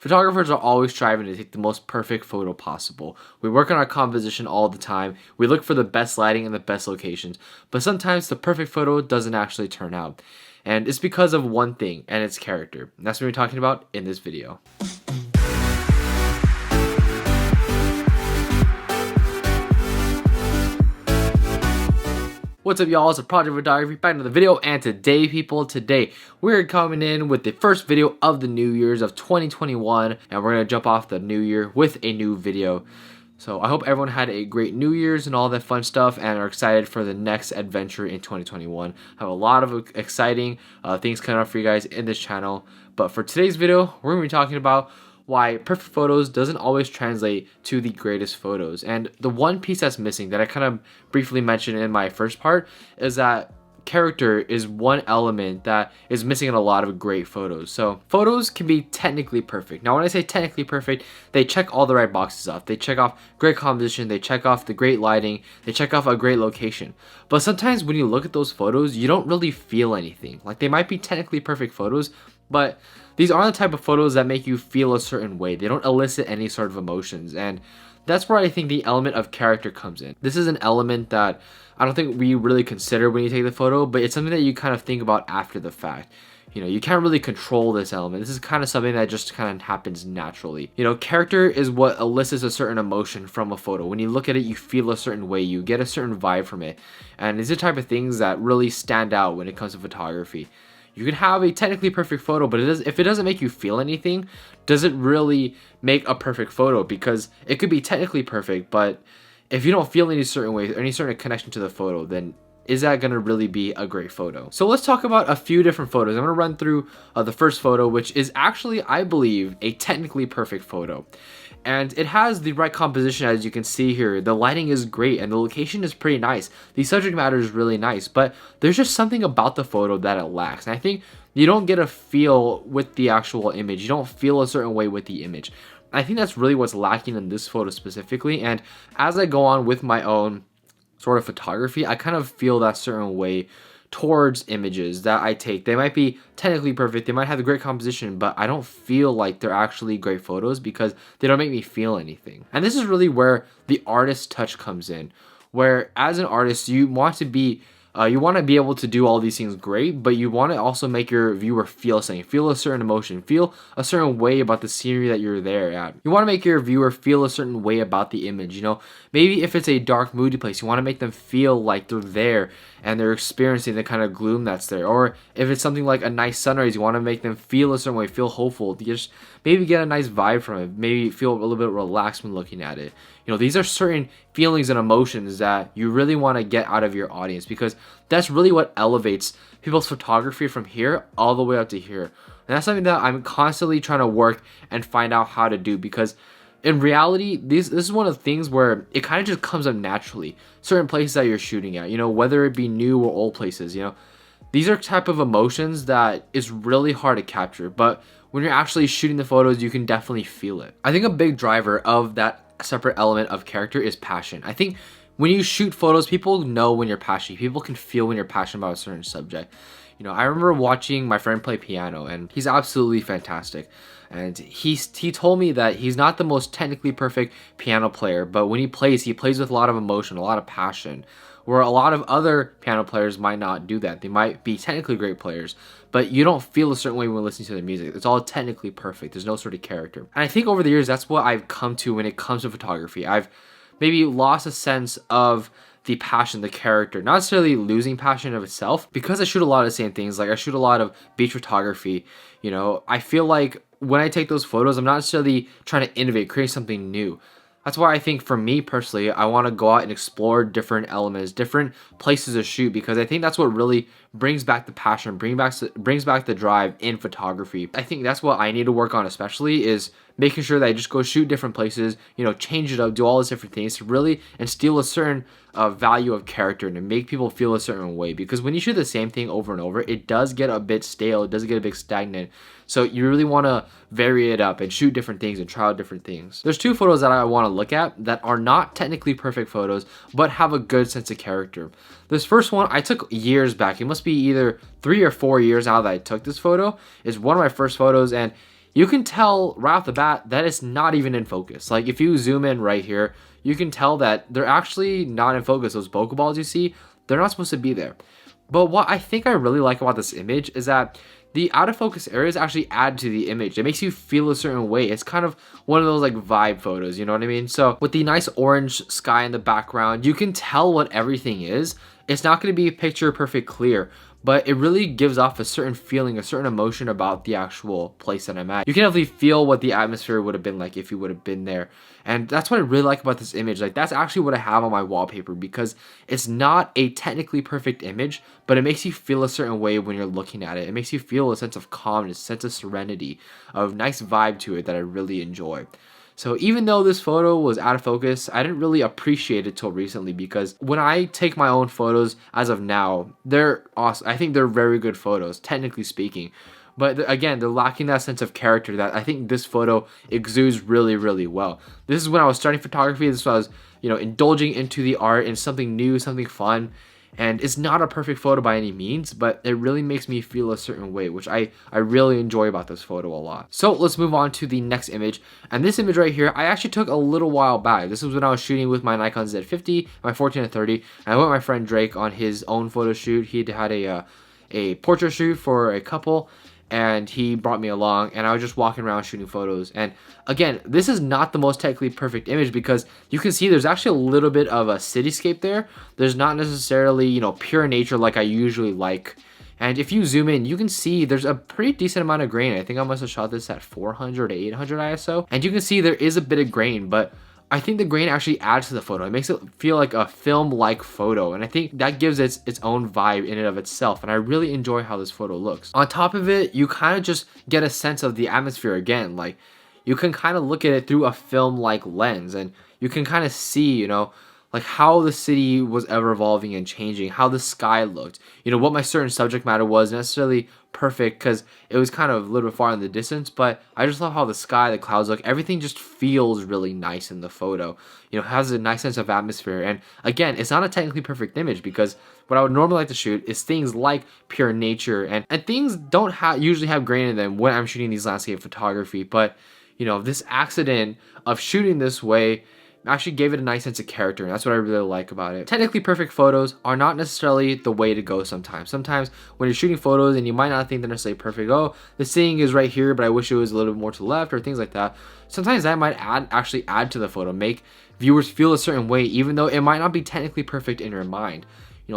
Photographers are always striving to take the most perfect photo possible. We work on our composition all the time. We look for the best lighting and the best locations. But sometimes the perfect photo doesn't actually turn out. And it's because of one thing, and it's character. And that's what we're talking about in this video. What's up, y'all? It's a Project Photography back into the video, and today we're coming in with the first video of the New Year's of 2021, and we're gonna jump off the New Year with a new video. So I hope everyone had a great New Year's and all that fun stuff, and are excited for the next adventure in 2021. I have a lot of exciting things coming up for you guys in this channel, but for today's video, we're gonna be talking about why perfect photos doesn't always translate to the greatest photos. And the one piece that's missing that I kind of briefly mentioned in my first part is that character is one element that is missing in a lot of great photos. So photos can be technically perfect. Now when I say technically perfect, they check all the right boxes off. They check off great composition, they check off the great lighting, they check off a great location. But sometimes when you look at those photos, you don't really feel anything. Like, they might be technically perfect photos, but these aren't the type of photos that make you feel a certain way. They don't elicit any sort of emotions, and that's where I think the element of character comes in. This is an element that I don't think we really consider when you take the photo, but it's something that you kind of think about after the fact. You know, you can't really control this element. This is kind of something that just kind of happens naturally. You know, character is what elicits a certain emotion from a photo. When you look at it, you feel a certain way, you get a certain vibe from it, and it's the type of things that really stand out when it comes to photography. You can have a technically perfect photo, but if it doesn't make you feel anything, does it really make a perfect photo? Because it could be technically perfect, but if you don't feel any certain way, any certain connection to the photo, then is that going to really be a great photo? So let's talk about a few different photos. I'm going to run through the first photo, which is actually, I believe, a technically perfect photo. And it has the right composition, as you can see here. The lighting is great and the location is pretty nice. The subject matter is really nice, but there's just something about the photo that it lacks. And I think you don't get a feel with the actual image. You don't feel a certain way with the image. I think that's really what's lacking in this photo specifically. And as I go on with my own sort of photography, I kind of feel that certain way towards images that I take. They might be technically perfect, they might have a great composition, but I don't feel like they're actually great photos because they don't make me feel anything. And this is really where the artist touch comes in, where as an artist you want to be able to do all these things great, but you want to also make your viewer feel something, feel a certain emotion, feel a certain way about the scenery that you're there at. You want to make your viewer feel a certain way about the image. You know, maybe if it's a dark, moody place, you want to make them feel like they're there and they're experiencing the kind of gloom that's there. Or if it's something like a nice sunrise, you want to make them feel a certain way, feel hopeful, just maybe get a nice vibe from it, maybe feel a little bit relaxed when looking at it. You know, these are certain feelings and emotions that you really want to get out of your audience, because that's really what elevates people's photography from here all the way up to here. And that's something that I'm constantly trying to work and find out how to do, because in reality, this is one of the things where it kind of just comes up naturally. Certain places that you're shooting at, you know, whether it be new or old places, you know, these are type of emotions that is really hard to capture, but when you're actually shooting the photos, you can definitely feel it. I think a big driver of that separate element of character is passion. I think when you shoot photos, people know when you're passionate. People can feel when you're passionate about a certain subject. You know, I remember watching my friend play piano, and he's absolutely fantastic. And he told me that he's not the most technically perfect piano player, but when he plays with a lot of emotion, a lot of passion, where a lot of other piano players might not do that. They might be technically great players, but you don't feel a certain way when listening to their music. It's all technically perfect. There's no sort of character. And I think over the years, that's what I've come to when it comes to photography. I've maybe lost a sense of the passion, the character, not necessarily losing passion of itself, because I shoot a lot of the same things. Like, I shoot a lot of beach photography. You know, I feel like when I take those photos, I'm not necessarily trying to innovate, create something new. That's why I think, for me personally, I want to go out and explore different elements, different places to shoot, because I think that's what really brings back the passion, brings back the drive in photography. I think that's what I need to work on, especially, is making sure that I just go shoot different places, you know, change it up, do all these different things to really instill a certain value of character and to make people feel a certain way. Because when you shoot the same thing over and over, it does get a bit stale, it does get a bit stagnant. So you really want to vary it up and shoot different things and try out different things. There's two photos that I want to look at that are not technically perfect photos, but have a good sense of character. This first one I took years back. It must be either 3 or 4 years now that I took this photo. It's one of my first photos, and you can tell right off the bat that it's not even in focus. Like if you zoom in right here, you can tell that they're actually not in focus. Those bokeh balls you see, they're not supposed to be there. But what I think I really like about this image is that the out of focus areas actually add to the image. It makes you feel a certain way. It's kind of one of those like vibe photos, you know what I mean? So with the nice orange sky in the background, you can tell what everything is. It's not going to be picture perfect clear, but it really gives off a certain feeling, a certain emotion about the actual place that I'm at. You can definitely feel what the atmosphere would have been like if you would have been there. And that's what I really like about this image. Like that's actually what I have on my wallpaper, because it's not a technically perfect image, but it makes you feel a certain way when you're looking at it. It makes you feel a sense of calmness, a sense of serenity, a nice vibe to it that I really enjoy. So even though this photo was out of focus, I didn't really appreciate it till recently, because when I take my own photos as of now, they're awesome. I think they're very good photos, technically speaking. But again, they're lacking that sense of character that I think this photo exudes really, really well. This is when I was starting photography. This was, indulging into the art and something new, something fun. And it's not a perfect photo by any means, but it really makes me feel a certain way, which I really enjoy about this photo a lot. So let's move on to the next image. And this image right here, I actually took a little while back. This was when I was shooting with my Nikon Z6, my 14-30. And I went with my friend Drake on his own photo shoot. He had a portrait shoot for a couple, and he brought me along, and I was just walking around shooting photos. And again, this is not the most technically perfect image, because you can see there's actually a little bit of a cityscape there. There's not necessarily, pure nature like I usually like. And if you zoom in, you can see there's a pretty decent amount of grain. I think I must have shot this at 400 to 800 ISO. And you can see there is a bit of grain, but I think the grain actually adds to the photo. It makes it feel like a film-like photo, and I think that gives it its own vibe in and of itself, and I really enjoy how this photo looks. On top of it, you kind of just get a sense of the atmosphere again. Like, you can kind of look at it through a film-like lens, and you can kind of see, like how the city was ever evolving and changing, how the sky looked, what my certain subject matter was necessarily perfect because it was kind of a little bit far in the distance, but I just love how the sky, the clouds look, everything just feels really nice in the photo. It has a nice sense of atmosphere. And again, it's not a technically perfect image, because what I would normally like to shoot is things like pure nature, and things don't usually have grain in them when I'm shooting these landscape photography. But this accident of shooting this way actually gave it a nice sense of character, and that's what I really like about it. Technically perfect photos are not necessarily the way to go sometimes. Sometimes when you're shooting photos and you might not think they're necessarily perfect, oh, this thing is right here, but I wish it was a little bit more to the left, or things like that. Sometimes that might actually add to the photo, make viewers feel a certain way, even though it might not be technically perfect in your mind.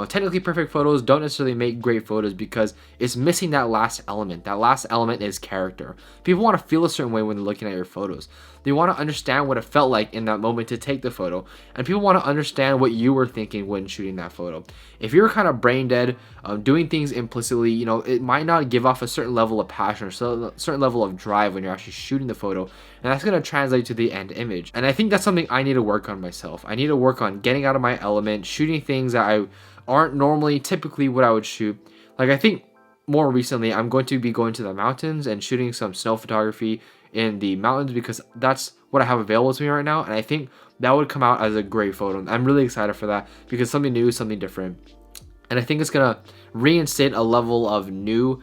Technically perfect photos don't necessarily make great photos because it's missing that last element. That last element is character. People want to feel a certain way when they're looking at your photos. They want to understand what it felt like in that moment to take the photo. And people want to understand what you were thinking when shooting that photo. If you're kind of brain dead, doing things implicitly, it might not give off a certain level of passion or certain level of drive when you're actually shooting the photo. And that's going to translate to the end image. And I think that's something I need to work on myself. I need to work on getting out of my element, shooting things that aren't normally typically what I would shoot. Like, I think more recently I'm going to be going to the mountains and shooting some snow photography in the mountains, because that's what I have available to me right now, and I think that would come out as a great photo. I'm really excited for that, because something new, something different, and I think it's gonna reinstate a level of new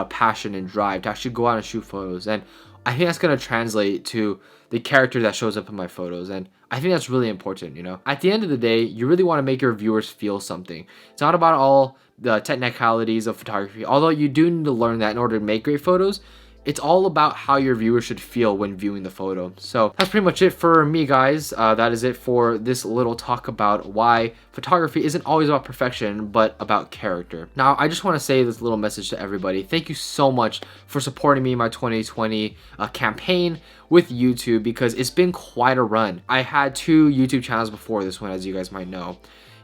passion and drive to actually go out and shoot photos. And I think that's gonna translate to the character that shows up in my photos, and I think that's really important. At the end of the day, you really want to make your viewers feel something. It's not about all the technicalities of photography, although you do need to learn that in order to make great photos. It's all about how your viewers should feel when viewing the photo. So that's pretty much it for me, guys. That is it for this little talk about why photography isn't always about perfection, but about character. Now, I just want to say this little message to everybody. Thank you so much for supporting me in my 2020 campaign with YouTube, because it's been quite a run. I had 2 YouTube channels before this one, as you guys might know,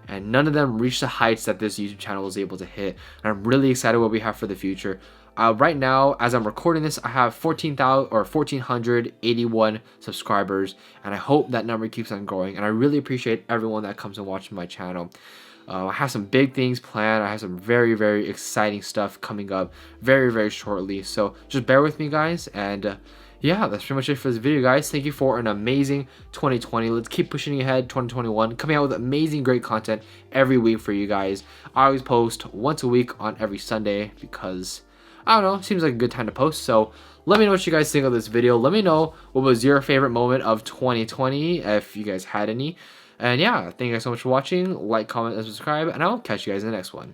and none of them reached the heights that this YouTube channel was able to hit. And I'm really excited what we have for the future. Right now, as I'm recording this, I have 1,481 subscribers, and I hope that number keeps on growing. And I really appreciate everyone that comes and watches my channel. I have some big things planned. I have some very, very exciting stuff coming up very, very shortly. So just bear with me, guys. And yeah, that's pretty much it for this video, guys. Thank you for an amazing 2020. Let's keep pushing ahead 2021, coming out with amazing, great content every week for you guys. I always post once a week on every Sunday, because I don't know, seems like a good time to post. So let me know what you guys think of this video. Let me know what was your favorite moment of 2020, if you guys had any. And yeah, thank you guys so much for watching. Like, comment, and subscribe, and I'll catch you guys in the next one.